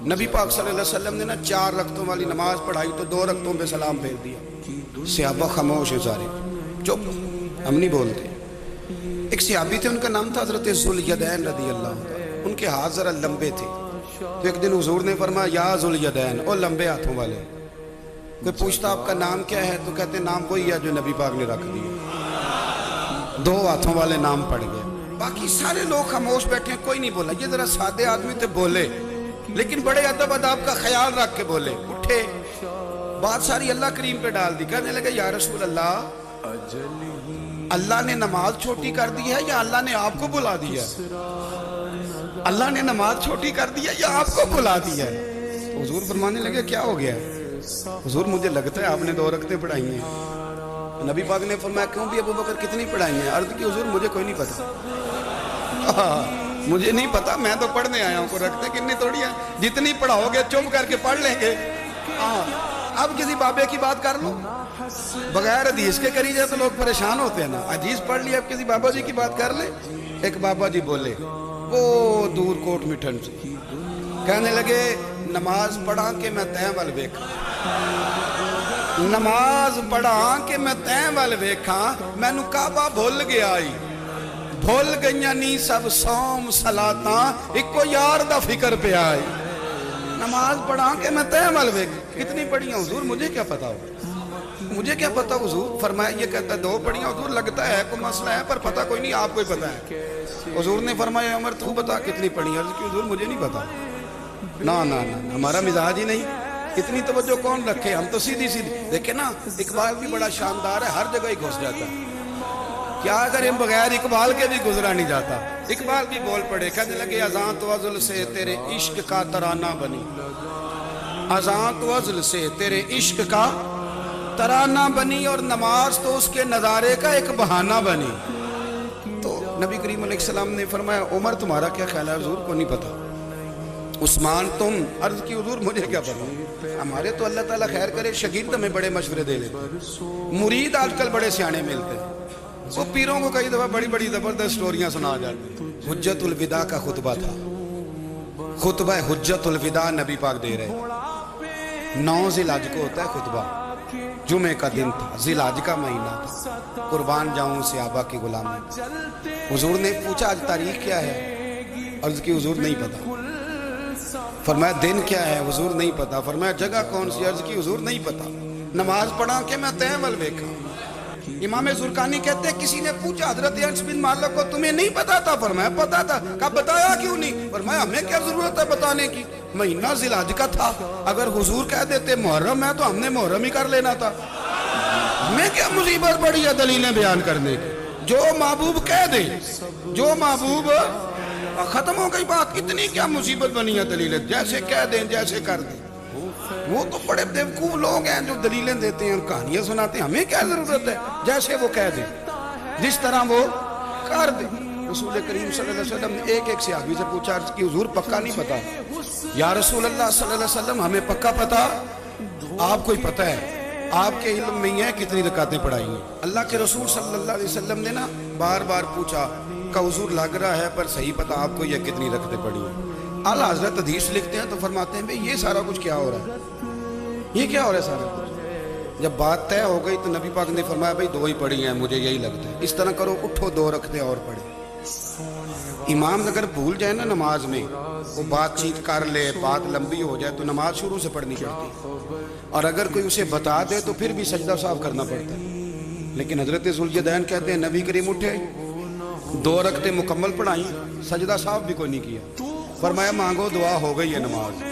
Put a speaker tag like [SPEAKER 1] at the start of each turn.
[SPEAKER 1] نبی پاک صلی اللہ علیہ وسلم نے نا 4 رکعتوں والی نماز پڑھائی تو 2 رکعتوں پہ سلام پھیر دیا. صحابہ خاموش ہیں سارے, چپ, ہم نہیں بولتے. ایک صحابی تھے, ان کا نام تھا حضرت ذوالیدین رضی اللہ عنہ. ان کے ہاتھ ذرا لمبے تھے, تو ایک دن حضور نے فرمایا یا ذوالیدین, او لمبے ہاتھوں والے. کوئی پوچھتا آپ کا نام کیا ہے, تو کہتے نام وہی ہے جو نبی پاک نے رکھ دیا. 2 ہاتھوں والے نام پڑ گئے. باقی سارے لوگ خاموش بیٹھے ہیں, کوئی نہیں بولا. یہ ذرا سادے آدمی تھے, بولے, لیکن بڑے ادب اداب کا خیال رکھ کے بولے. اٹھے, بات ساری اللہ کریم پہ ڈال دی. کہنے لگے یا رسول اللہ, اللہ نے نماز چھوٹی کر دی ہے یا اللہ نے آپ کو بلا دیا ہے؟ اللہ نے نماز چھوٹی کر دی ہے یا آپ کو بلا دیا ہے؟ حضور فرمانے لگے کیا ہو گیا ہے؟ حضور مجھے لگتا ہے آپ نے 2 رکعتیں پڑھائی ہیں. نبی پاک نے فرمایا کیوں بھی ابو بکر کتنی پڑھائی ہیں؟ عرض کی حضور مجھے کوئی نہیں پتا, مجھے نہیں پتا, میں تو پڑھنے آیا ہوں. کو رکھتے کتنی تھوڑی ہے, جتنی پڑھاؤ گے چم کر کے پڑھ لیں گے. اب کسی بابے کی بات کر لو, بغیر حدیث کے کری جائے تو لوگ پریشان ہوتے ہیں نا. حدیث پڑھ لی, اب کسی بابا جی کی بات کر لیں. ایک بابا جی بولے وہ دور کوٹ مٹھن سے, کہنے لگے نماز پڑھا کہ میں تیں ول ویکھاں, نماز پڑھا کہ میں تیں ول ویکھاں, مینوں کعبہ بھول گیا آئی, بھول گئیاں نہیں سب سوم صلاتاں, ایک یار دا فکر پہ آئی. نماز پڑھا کہ میں تیں ول ویکھاں. کتنی پڑھیاں حضور مجھے کیا پتا ہو, مجھے کیا پتا حضور. فرمایا یہ کہتا ہے 2 پڑھیاں حضور, لگتا ہے کوئی مسئلہ ہے پر پتا کوئی نہیں, آپ کو ہی پتا ہے. حضور نے فرمایا عمر تو بتا کتنی پڑھی. عرض کی حضور مجھے نہیں پتا. نا نا نا, ہمارا مزاج ہی نہیں, اتنی توجہ کون رکھے, ہم تو سیدھی سیدھی. دیکھیں نا اقبال بھی بڑا شاندار ہے, ہر جگہ ہی گھس جاتا ہے. کیا کریں بغیر اقبال کے بھی گزرا نہیں جاتا. اقبال بھی بول پڑے, کہنے لگے اذاں تو وزل سے تیرے عشق کا ترانہ بنی, اذاں تو وزل سے تیرے عشق کا ترانہ بنی, اور نماز تو اس کے نظارے کا ایک بہانہ بنی. تو نبی کریم علیہ السلام نے فرمایا عمر تمہارا کیا خیال ہے؟ حضور کو نہیں پتا. عثمان تم؟ عرض کی حضور مجھے کیا پتا. ہمارے تو اللہ تعالیٰ خیر کرے شاگرد ہمیں بڑے مشورے دے لیتے, مرید آج کل بڑے سیانے ملتے ہیں. وہ پیروں کو کئی دفعہ بڑی بڑی زبردست سٹوریاں سنا جاتی. حجت الوداع کا خطبہ تھا, خطبہ حجت الوداع نبی پاک دے رہے. 9 ذی الحج کو ہوتا ہے خطبہ, جمعے کا دن تھا, ذی الحج کا مہینہ تھا. قربان جاؤں صحابہ کی غلامی. حضور نے پوچھا آج تاریخ کیا ہے؟ عرض کی حضور نہیں پتا. فرمایا دن کیا ہے؟ حضور نہیں پتا. فرمایا جگہ کون سی؟ عرض کی حضور نہیں پتا. نماز پڑھا کہ میں تیں ول ویکھاں. امام زرقانی کہتے ہیں کسی نے پوچھا حضرت انس بن مالک کو تمہیں نہیں پتا تھا؟ فرمایا پتا تھا. کہا بتایا کیوں نہیں؟ فرمایا ہمیں کیا ضرورت ہے بتانے کی, مہینہ ذی الحج کا تھا. اگر حضور کہہ دیتے محرم ہے تو ہم نے محرم ہی کر لینا تھا. ہمیں کیا مصیبت پڑی ہے دلیلیں بیان کرنے کی؟ جو محبوب کہہ دے, جو محبوب, ختم ہو گئی بات. اتنی کیا مصیبت بنی ہے دلیلیں, جیسے کہہ دیں جیسے کر دیں. وہ تو بڑے بیوقوف لوگ ہیں جو دلیلیں دیتے ہیں, کہانیاں سناتے ہیں. ہمیں کیا ضرورت ہے, جیسے وہ کہہ دیں جس طرح وہ کر دیں. رسول کریم صلی اللہ علیہ وسلم نے ایک صحابی سے پوچھا کہ حضور پکا نہیں پتا. یا رسول اللہ صلی اللہ علیہ وسلم ہمیں پکا پتا, آپ کو ہی پتا ہے, آپ کے علم میں ہے کتنی رکعتیں پڑھائی ہیں. اللہ کے رسول صلی اللہ علیہ وسلم نے نا بار بار پوچھا کہ حضور لگ رہا ہے پر صحیح پتا آپ کو یہ کتنی رکعتیں پڑھی ہیں. اعلیٰ حضرت حدیث لکھتے ہیں تو فرماتے ہیں بھئی یہ سارا کچھ کیا ہو رہا ہے, یہ کیا ہو رہا ہے سارا کچھ. جب بات طے ہو گئی تو نبی پاک نے فرمایا بھئی 2 ہی پڑھی ہیں, مجھے یہی لگتا ہے. اس طرح کرو, اٹھو 2 رکعتیں اور پڑھیں. امام اگر بھول جائے نا نماز میں, وہ بات چیت کر لے, بات لمبی ہو جائے تو نماز شروع سے پڑھنی پڑتی, اور اگر کوئی اسے بتا دے تو پھر بھی سجدہ صاف کرنا پڑتا ہے. لیکن حضرت ذوالیدین کہتے ہیں نبی کریم اٹھے, 2 رکعتیں مکمل پڑھائیں, سجدہ صاف بھی کوئی نہیں کیا. فرمایا مانگو دعا ہو گئی ہے نماز.